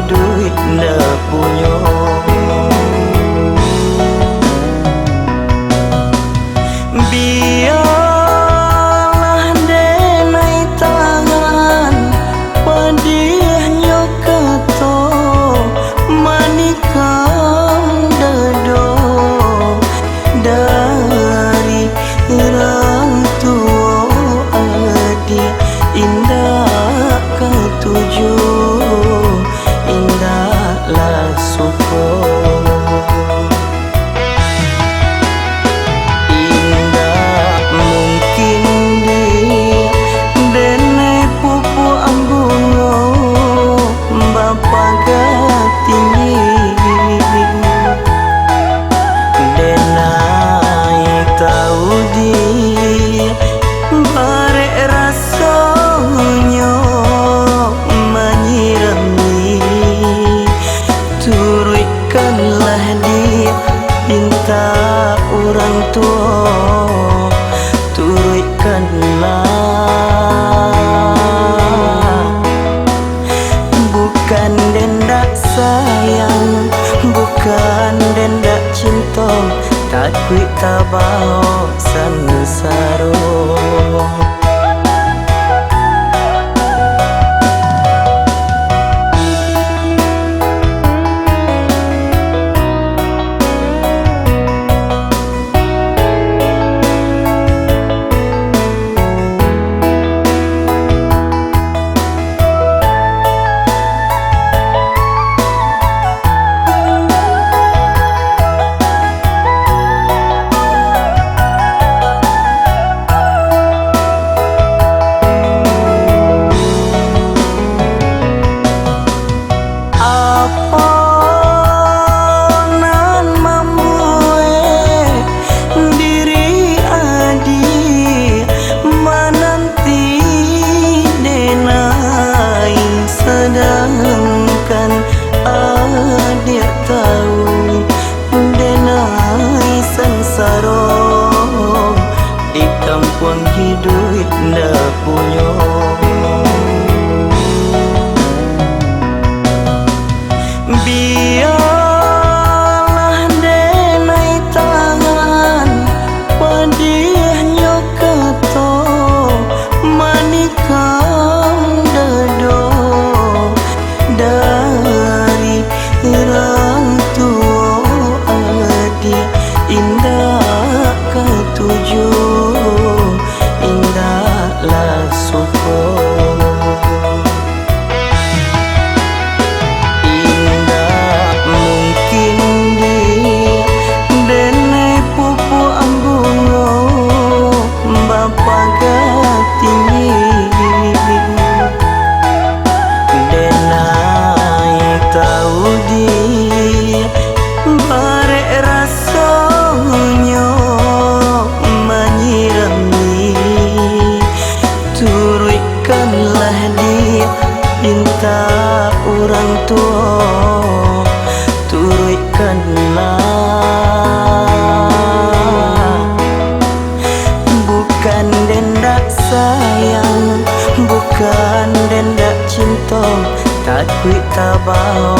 duit ndak punya. Biarlah denai tangan padiahnya kato manikam dado dari orang tua adik indah ketuju indahlah syukur. Orang tua turutkanlah, bukan dendak sayang, bukan dendak cinta, takut tabau sansaro. Sedangkan adik tahu denai sansaro di kampung hidup ndak punya. Biarlah denai tangan padiahnya kato manikam dado dari orang tua adik indah ketuju indahlah syukur. Indah mungkin dia denai pupu ambungo bapa tinggi tahu dia barek rasanya menyirami, turutkanlah dia minta orang tua turutkanlah, bukan dendak sayang, bukan dendak cinta, takut tabau